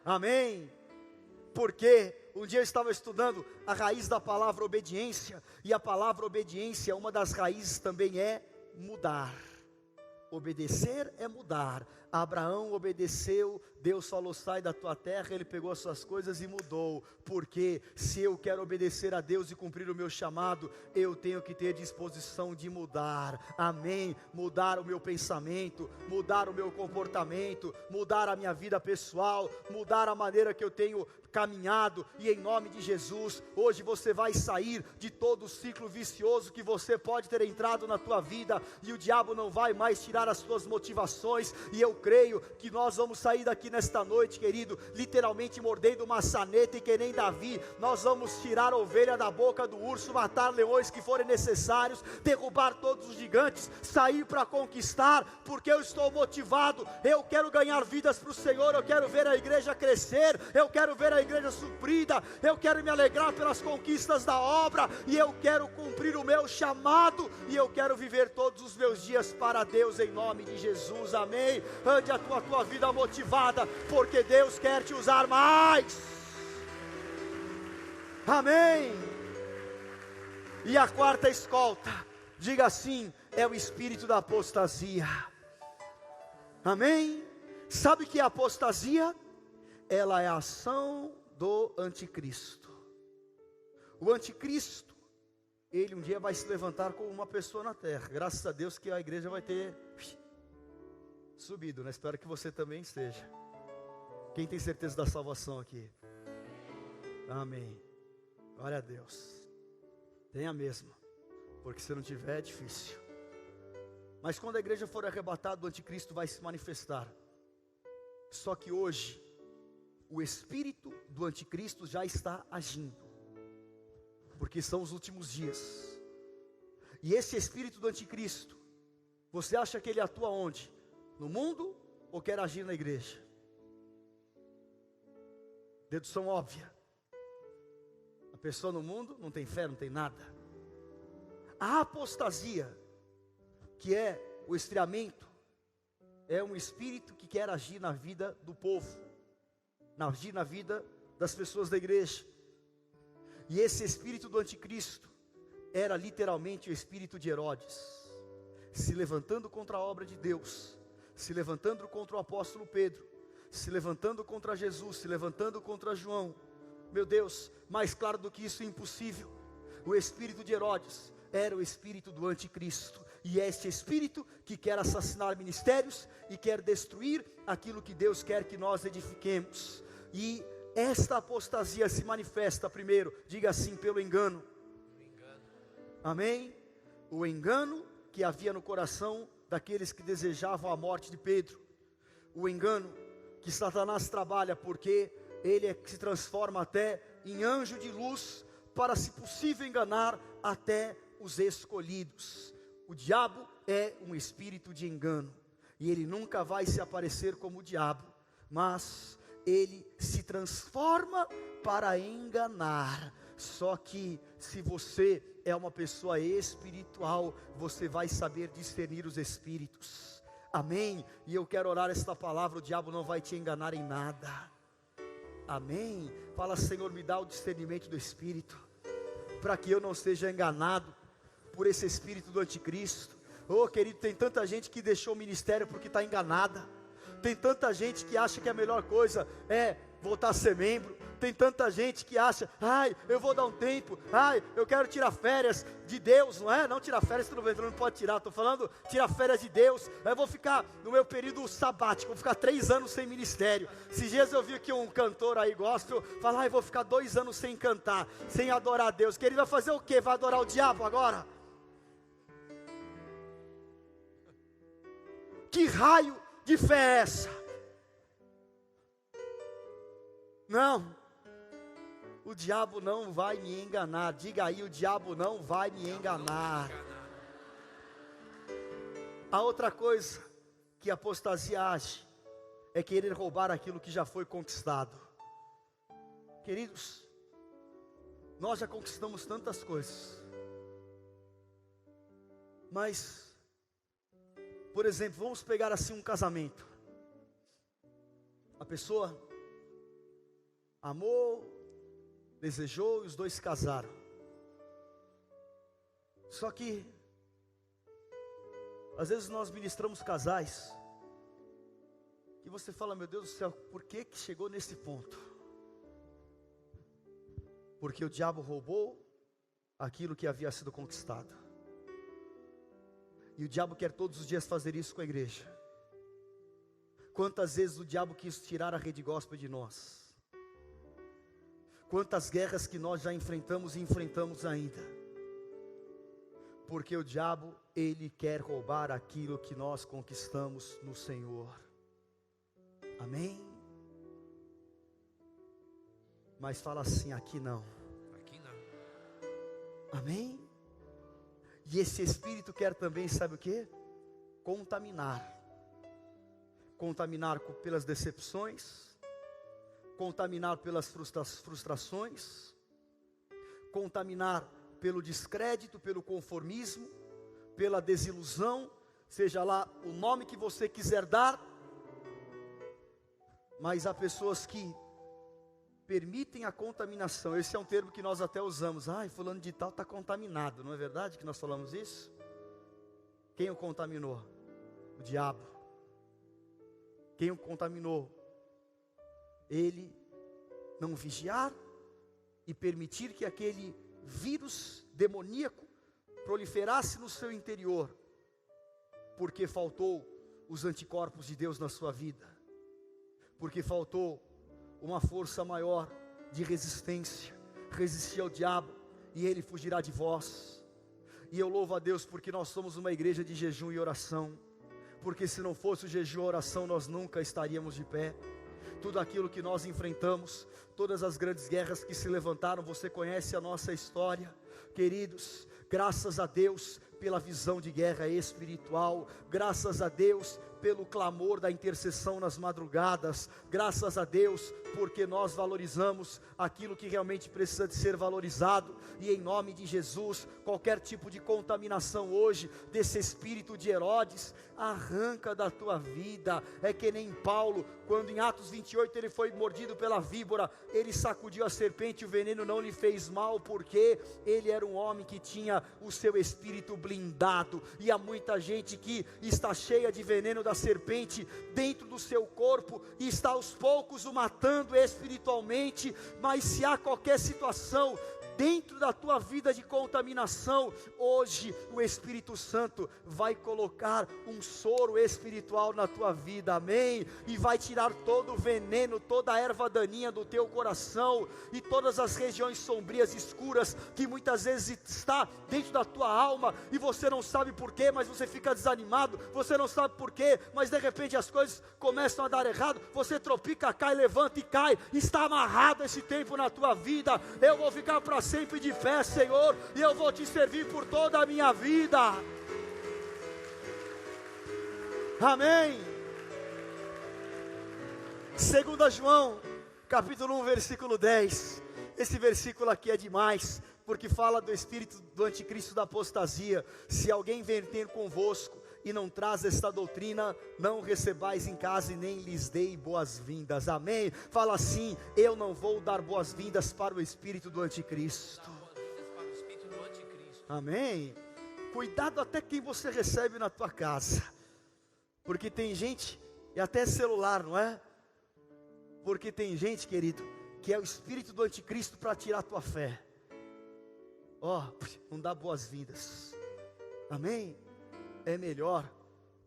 Amém? Porque um dia eu estava estudando a raiz da palavra obediência, e a palavra obediência, uma das raízes também é mudar. Obedecer é mudar. Abraão obedeceu, Deus falou: sai da tua terra, ele pegou as suas coisas e mudou. Porque se eu quero obedecer a Deus e cumprir o meu chamado, eu tenho que ter disposição de mudar. Amém? Mudar o meu pensamento, mudar o meu comportamento, mudar a minha vida pessoal, mudar a maneira que eu tenho caminhado. E em nome de Jesus, hoje você vai sair de todo o ciclo vicioso que você pode ter entrado na tua vida, e o diabo não vai mais tirar as tuas motivações. E eu creio que nós vamos sair daqui nesta noite, querido, literalmente mordendo uma saneta, e que nem Davi, nós vamos tirar a ovelha da boca do urso, matar leões que forem necessários, derrubar todos os gigantes, sair para conquistar, porque eu estou motivado. Eu quero ganhar vidas para o Senhor, eu quero ver a igreja crescer, eu quero ver a igreja suprida, eu quero me alegrar pelas conquistas da obra, e eu quero cumprir o meu chamado, e eu quero viver todos os meus dias para Deus, em nome de Jesus. Amém? Ande a tua vida motivada, porque Deus quer te usar mais. Amém? E a quarta escolta, diga assim, é o espírito da apostasia. Amém? Sabe o que é apostasia? Ela é a ação do anticristo. O anticristo, ele um dia vai se levantar como uma pessoa na terra. Graças a Deus que a igreja vai ter subido, né? Espero que você também esteja. Quem tem certeza da salvação aqui? Amém. Glória a Deus. Tenha mesmo, porque se não tiver é difícil. Mas quando a igreja for arrebatada, o anticristo vai se manifestar. Só que hoje o espírito do anticristo já está agindo, porque são os últimos dias. E esse espírito do anticristo, você acha que ele atua onde? No mundo, ou quer agir na igreja? Dedução óbvia: a pessoa no mundo não tem fé, não tem nada. A apostasia, que é o esfriamento, é um espírito que quer agir na vida do povo, agir na vida das pessoas da igreja. E esse espírito do anticristo era literalmente o espírito de Herodes, se levantando contra a obra de Deus, se levantando contra o apóstolo Pedro, se levantando contra Jesus, se levantando contra João. Meu Deus, mais claro do que isso é impossível. O espírito de Herodes era o espírito do anticristo, e é este espírito que quer assassinar ministérios e quer destruir aquilo que Deus quer que nós edifiquemos. E esta apostasia se manifesta primeiro, diga assim, pelo engano. Amém? O engano que havia no coração daqueles que desejavam a morte de Pedro. O engano que Satanás trabalha, porque ele se transforma até em anjo de luz, para, se possível, enganar até os escolhidos. O diabo é um espírito de engano, e ele nunca vai se aparecer como o diabo, mas ele se transforma para enganar. Só que se você é uma pessoa espiritual, você vai saber discernir os espíritos. Amém? E eu quero orar esta palavra: o diabo não vai te enganar em nada. Amém? Fala: Senhor, me dá o discernimento do espírito, para que eu não seja enganado por esse espírito do anticristo. Oh, querido, tem tanta gente que deixou o ministério porque está enganada. Tem tanta gente que acha que a melhor coisa é voltar a ser membro. Tem tanta gente que acha: ai, eu vou dar um tempo, ai, eu quero tirar férias de Deus. Não é? Não tirar férias, tu não pode tirar. Estou falando tirar férias de Deus. Eu vou ficar no meu período sabático, vou ficar 3 anos sem ministério. Esses dias eu vi aqui um cantor aí gospel falar: ai, vou ficar 2 anos sem cantar, sem adorar a Deus. Que ele vai fazer o quê? Vai adorar o diabo agora? Que raio de fé é essa? Não, o diabo não vai me enganar. Diga aí, o diabo não vai me enganar. A outra coisa que a apostasia age é querer roubar aquilo que já foi conquistado. Queridos, nós já conquistamos tantas coisas, mas, por exemplo, vamos pegar assim um casamento. A pessoa amou, desejou e os dois se casaram. Só que às vezes nós ministramos casais que você fala, meu Deus do céu, por que que chegou nesse ponto? Porque o diabo roubou aquilo que havia sido conquistado. E o diabo quer todos os dias fazer isso com a igreja. Quantas vezes o diabo quis tirar a rede gospel de nós? Quantas guerras que nós já enfrentamos e enfrentamos ainda? Porque o diabo, ele quer roubar aquilo que nós conquistamos no Senhor. Amém? Mas fala assim, aqui não. Aqui não. Amém? E esse espírito quer também, sabe o que? Contaminar. Contaminar pelas decepções, contaminar pelas frustrações, contaminar pelo descrédito, pelo conformismo, pela desilusão, seja lá o nome que você quiser dar. Mas há pessoas que permitem a contaminação. Esse é um termo que nós até usamos. Ai, fulano de tal está contaminado. Não é verdade que nós falamos isso? Quem o contaminou? O diabo. Quem o contaminou? Ele não vigiar e permitir que aquele vírus demoníaco proliferasse no seu interior, porque faltou os anticorpos de Deus na sua vida, porque faltou uma força maior de resistência. Resistir ao diabo e ele fugirá de vós. E eu louvo a Deus porque nós somos uma igreja de jejum e oração, porque se não fosse o jejum e a oração nós nunca estaríamos de pé. Tudo aquilo que nós enfrentamos, todas as grandes guerras que se levantaram, você conhece a nossa história, queridos. Graças a Deus pela visão de guerra espiritual, graças a Deus pelo clamor da intercessão nas madrugadas, graças a Deus porque nós valorizamos aquilo que realmente precisa de ser valorizado. E em nome de Jesus, qualquer tipo de contaminação hoje desse espírito de Herodes, arranca da tua vida. É que nem Paulo, quando em Atos 28 ele foi mordido pela víbora, ele sacudiu a serpente e o veneno não lhe fez mal, porque ele era um homem que tinha o seu espírito blindado. E há muita gente que está cheia de veneno da serpente dentro do seu corpo e está aos poucos o matando espiritualmente. Mas se há qualquer situação dentro da tua vida de contaminação, hoje o Espírito Santo vai colocar um soro espiritual na tua vida, amém? E vai tirar todo o veneno, toda a erva daninha do teu coração, e todas as regiões sombrias, escuras, que muitas vezes está dentro da tua alma, e você não sabe porquê, mas você fica desanimado, você não sabe porquê, mas de repente as coisas começam a dar errado, você tropica, cai, levanta e cai, está amarrado esse tempo na tua vida. Eu vou ficar para sempre de fé, Senhor, e eu vou te servir por toda a minha vida, amém. 2 João, capítulo 1, versículo 10, esse versículo aqui é demais, porque fala do espírito do anticristo, da apostasia. Se alguém vem ter convosco e não traz esta doutrina, não recebais em casa e nem lhes dei boas-vindas, amém? Fala assim: eu não vou dar boas-vindas para o espírito do anticristo, amém? Cuidado até quem você recebe na tua casa, porque tem gente, e até celular, não é? Porque tem gente, querido, que é o espírito do anticristo para tirar a tua fé. Não dá boas-vindas, amém? É melhor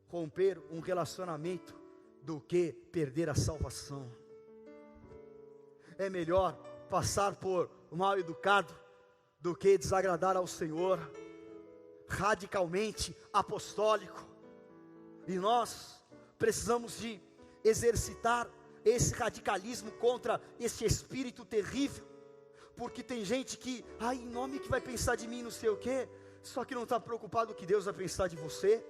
romper um relacionamento do que perder a salvação. É melhor passar por mal educado do que desagradar ao Senhor. Radicalmente apostólico. E nós precisamos de exercitar esse radicalismo contra esse espírito terrível, porque tem gente que, em nome que vai pensar de mim não sei o quê, só que não está preocupado o que Deus vai pensar de você,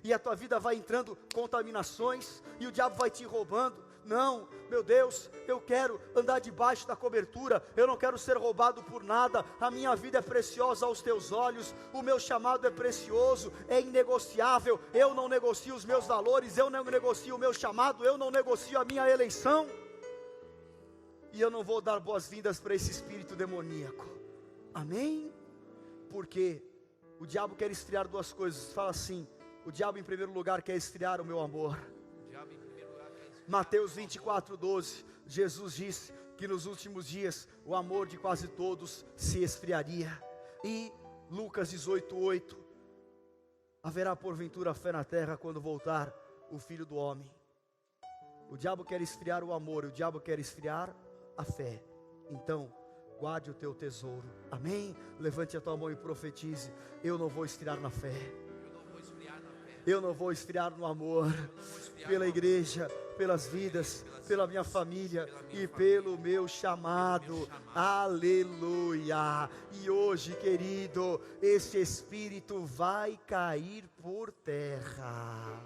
e a tua vida vai entrando contaminações, e o diabo vai te roubando. Não, meu Deus, eu quero andar debaixo da cobertura, eu não quero ser roubado por nada, a minha vida é preciosa aos teus olhos, o meu chamado é precioso, é inegociável, eu não negocio os meus valores, eu não negocio o meu chamado, eu não negocio a minha eleição, e eu não vou dar boas-vindas para esse espírito demoníaco, amém? Porque o diabo quer esfriar duas coisas, fala assim, o diabo em primeiro lugar quer esfriar o meu amor. Mateus 24:12, Jesus disse que nos últimos dias o amor de quase todos se esfriaria. E Lucas 18:8, haverá porventura fé na terra quando voltar o Filho do Homem. O diabo quer esfriar o amor, o diabo quer esfriar a fé. Então, guarde o teu tesouro, amém? Levante a tua mão e profetize: eu não vou esfriar na fé, eu não vou esfriar no amor, pela igreja, pelas vidas, pela minha família e pelo meu chamado, aleluia. E hoje, querido, esse espírito vai cair por terra,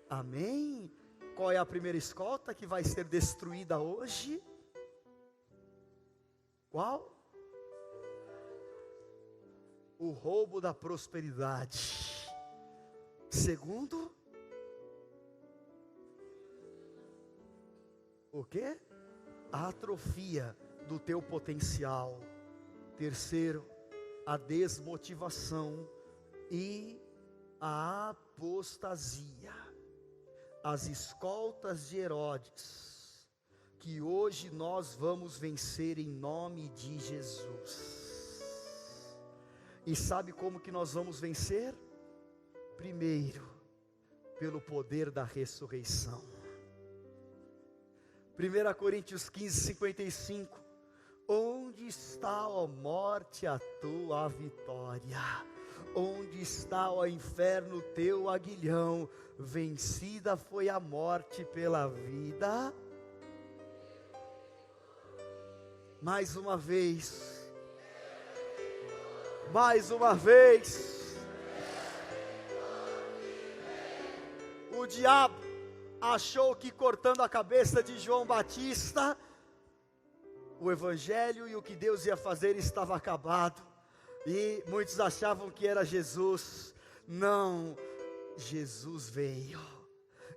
amém? Qual é a primeira escolta que vai ser destruída hoje? Qual? O roubo da prosperidade. Segundo, o quê? A atrofia do teu potencial. Terceiro, a desmotivação e a apostasia. As escoltas de Herodes, que hoje nós vamos vencer em nome de Jesus. E sabe como que nós vamos vencer? Primeiro, pelo poder da ressurreição. 1 Coríntios 15:55, onde está, ó morte, a tua vitória? Onde está, ó inferno, o teu aguilhão? Vencida foi a morte pela vida. Mais uma vez, o diabo achou que cortando a cabeça de João Batista, o evangelho e o que Deus ia fazer estava acabado, e muitos achavam que era Jesus. Não, Jesus veio,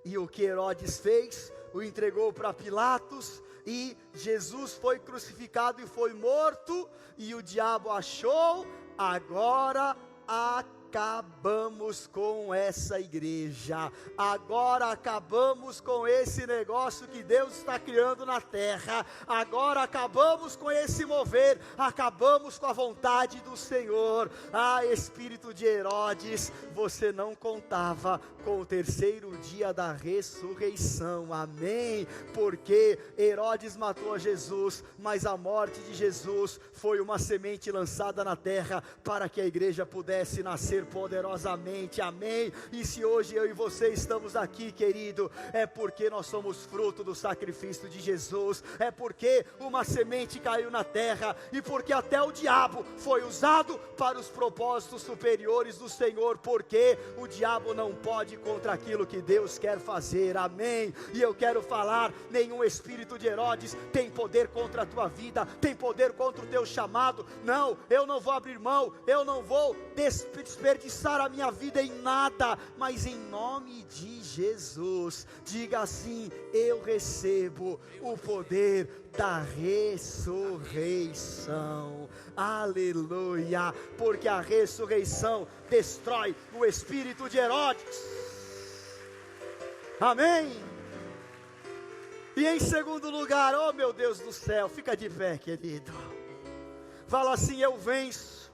e o que Herodes fez? O entregou para Pilatos, e Jesus foi crucificado e foi morto, e o diabo achou: agora acabamos com essa igreja, agora acabamos com esse negócio que Deus está criando na terra, agora acabamos com esse mover, acabamos com a vontade do Senhor. Espírito de Herodes, você não contava com o terceiro dia da ressurreição, amém? Porque Herodes matou a Jesus, mas a morte de Jesus foi uma semente lançada na terra, para que a igreja pudesse nascer poderosamente, amém? E se hoje eu e você estamos aqui, querido, é porque nós somos fruto do sacrifício de Jesus, é porque uma semente caiu na terra, e porque até o diabo foi usado para os propósitos superiores do Senhor, porque o diabo não pode contra aquilo que Deus quer fazer, amém? E eu quero falar, nenhum espírito de Herodes tem poder contra a tua vida, tem poder contra o teu chamado. Não, eu não vou abrir mão, eu não vou desperdiçar a minha vida em nada, mas em nome de Jesus, diga assim: eu recebo o poder da ressurreição, aleluia, porque a ressurreição destrói o espírito de Herodes, amém? E em segundo lugar, oh meu Deus do céu, fica de pé, querido, fala assim: eu venço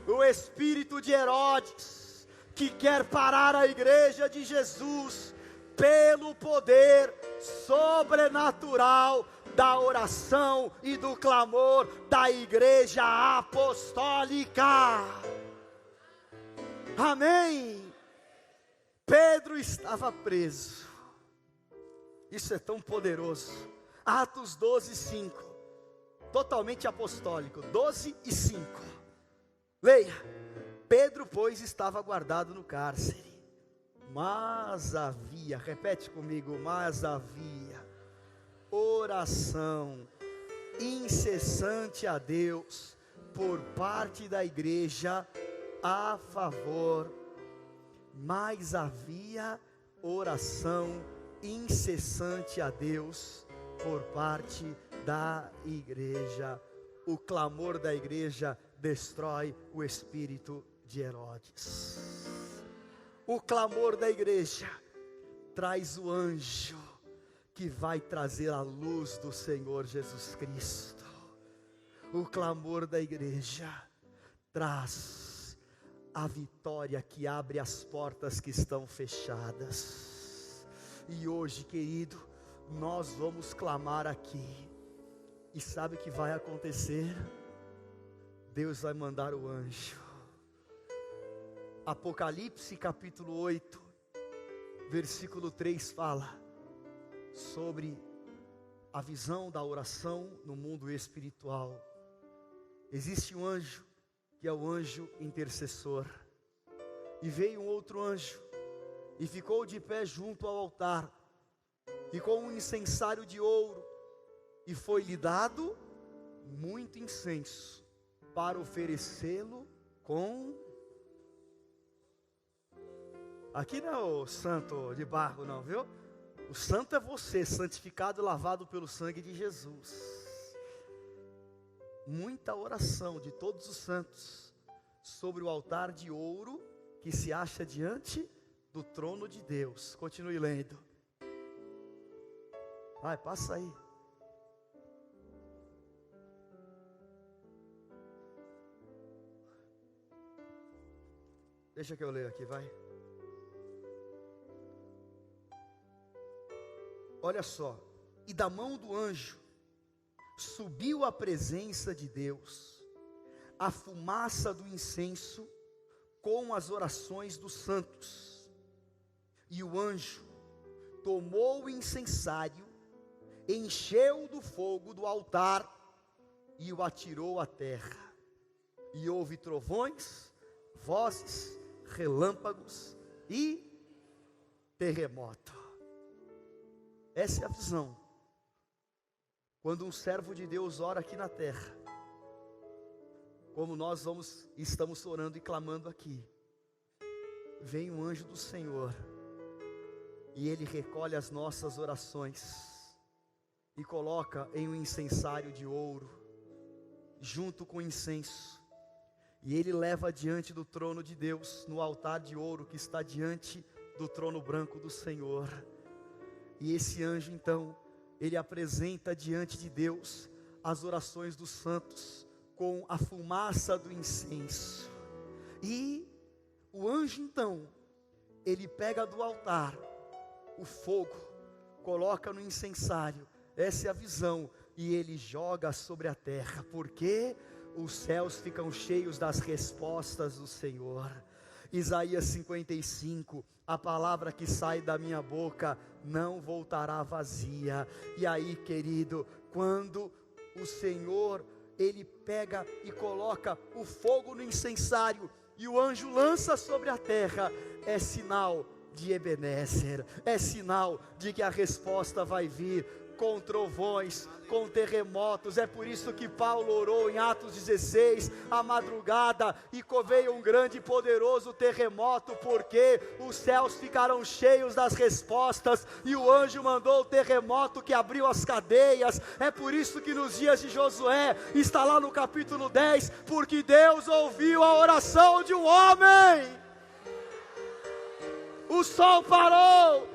o espírito de Herodes, que quer parar a igreja de Jesus, pelo poder sobrenatural da oração e do clamor da igreja apostólica, amém? Pedro estava preso. Isso é tão poderoso. Atos 12, 5. Totalmente apostólico. 12 e 5. Leia. Pedro, pois, estava guardado no cárcere. Mas havia, repete comigo, mas havia oração incessante a Deus por parte da igreja a favor. Mas havia oração incessante a Deus por parte da igreja. O clamor da igreja destrói o espírito de Herodes. O clamor da igreja traz o anjo que vai trazer a luz do Senhor Jesus Cristo. O clamor da igreja traz a vitória que abre as portas que estão fechadas. E hoje, querido, nós vamos clamar aqui. E sabe o que vai acontecer? Deus vai mandar o anjo. Apocalipse capítulo 8, versículo 3 fala sobre a visão da oração no mundo espiritual. Existe um anjo, que é o anjo intercessor. E veio um outro anjo, e ficou de pé junto ao altar, e com um incensário de ouro, e foi-lhe dado muito incenso, para oferecê-lo com... Aqui não é o santo de barro não, viu? O santo é você, santificado e lavado pelo sangue de Jesus. Muita oração de todos os santos sobre o altar de ouro que se acha diante do trono de Deus. Continue lendo. Vai, passa aí. Deixa que eu leio aqui, vai. Olha só, e da mão do anjo subiu à presença de Deus a fumaça do incenso com as orações dos santos. E o anjo tomou o incensário, encheu do fogo do altar e o atirou à terra. E houve trovões, vozes, relâmpagos e terremoto. Essa é a visão. Quando um servo de Deus ora aqui na terra, como nós estamos orando e clamando aqui, vem um anjo do Senhor, e ele recolhe as nossas orações, e coloca em um incensário de ouro, junto com o incenso, e ele leva diante do trono de Deus, no altar de ouro que está diante do trono branco do Senhor. E esse anjo então, ele apresenta diante de Deus as orações dos santos com a fumaça do incenso. E o anjo então, ele pega do altar o fogo, coloca no incensário, essa é a visão, e ele joga sobre a terra, porque os céus ficam cheios das respostas do Senhor. Isaías 55, a palavra que sai da minha boca não voltará vazia. E aí, querido, quando o Senhor, ele pega e coloca o fogo no incensário, e o anjo lança sobre a terra, é sinal de Ebenezer, é sinal de que a resposta vai vir, com trovões, com terremotos. É por isso que Paulo orou em Atos 16, à madrugada, e veio um grande e poderoso terremoto, porque os céus ficaram cheios das respostas, e o anjo mandou o terremoto que abriu as cadeias. É por isso que nos dias de Josué, está lá no capítulo 10, porque Deus ouviu a oração de um homem. O sol parou,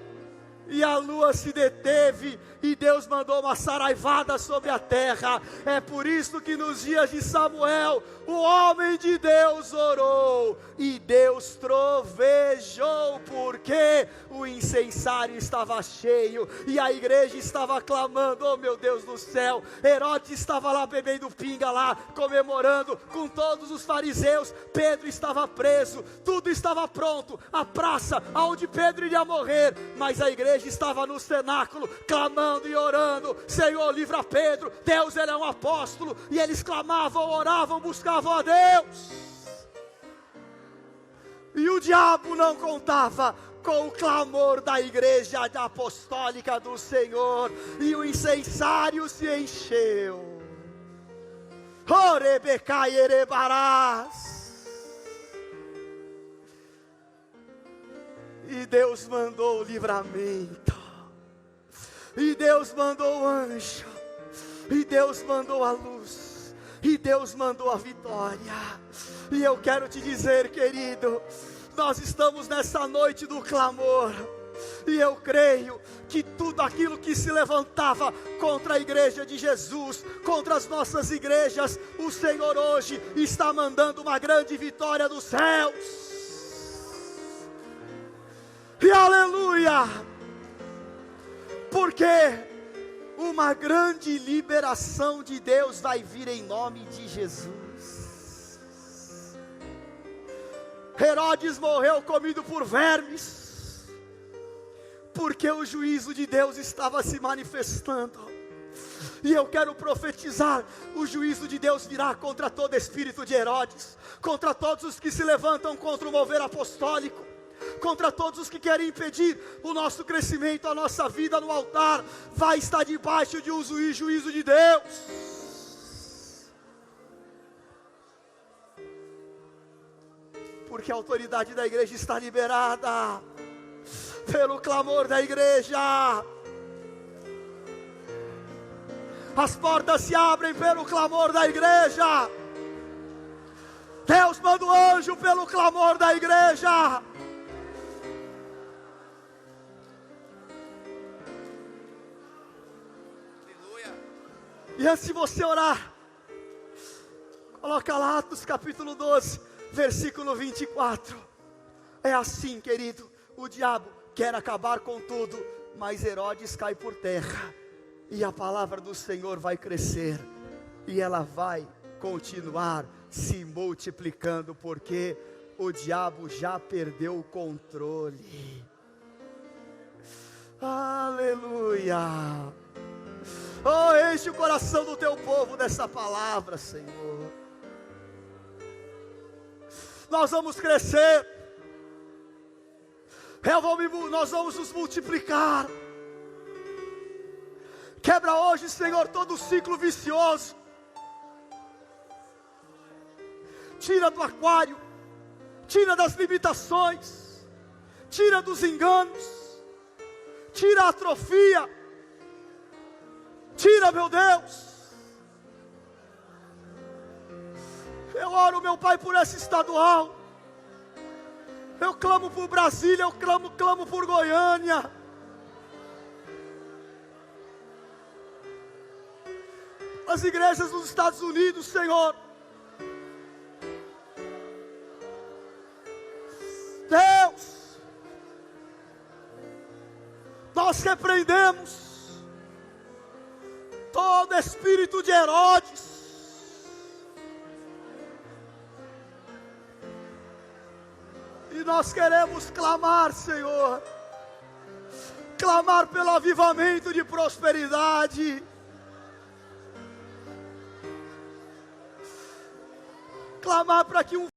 e a lua se deteve, e Deus mandou uma saraivada sobre a terra. É por isso que nos dias de Samuel, o homem de Deus orou, e Deus trovejou, porque o incensário estava cheio, e a igreja estava clamando, oh meu Deus do céu. Herodes estava lá bebendo pinga lá, comemorando com todos os fariseus. Pedro estava preso, tudo estava pronto, a praça onde Pedro iria morrer, mas a igreja estava no cenáculo, clamando e orando, Senhor, livra Pedro, Deus, ele é um apóstolo, e eles clamavam, oravam, buscavam a Deus, e o diabo não contava com o clamor da igreja apostólica do Senhor, e o incensário se encheu, Orebecai erebarás, e Deus mandou o livramento, e Deus mandou o anjo, e Deus mandou a luz, e Deus mandou a vitória. E eu quero te dizer, querido, nós estamos nessa noite do clamor, e eu creio que tudo aquilo que se levantava contra a igreja de Jesus, contra as nossas igrejas, o Senhor hoje está mandando uma grande vitória dos céus. E aleluia, porque uma grande liberação de Deus vai vir em nome de Jesus. Herodes morreu comido por vermes, porque o juízo de Deus estava se manifestando. E eu quero profetizar, o juízo de Deus virá contra todo espírito de Herodes, contra todos os que se levantam contra o mover apostólico, contra todos os que querem impedir o nosso crescimento, a nossa vida no altar, vai estar debaixo de um juízo de Deus. Porque a autoridade da igreja está liberada, pelo clamor da igreja, as portas se abrem pelo clamor da igreja, Deus manda o anjo pelo clamor da igreja. E antes de você orar, coloca lá Atos capítulo 12, versículo 24. É assim, querido, o diabo quer acabar com tudo, mas Herodes cai por terra, e a palavra do Senhor vai crescer, e ela vai continuar se multiplicando, porque o diabo já perdeu o controle. Aleluia. Oh, enche o coração do teu povo dessa palavra, Senhor. Nós vamos crescer, nós vamos nos multiplicar. Quebra hoje, Senhor, todo o ciclo vicioso. Tira do aquário, tira das limitações, tira dos enganos, tira a atrofia. Tira, meu Deus. Eu oro, meu Pai, por essa estadual. Eu clamo por Brasília, eu clamo por Goiânia. As igrejas nos Estados Unidos, Senhor. Deus, nós repreendemos todo espírito de Herodes, e nós queremos clamar, Senhor, clamar pelo avivamento de prosperidade, clamar para que um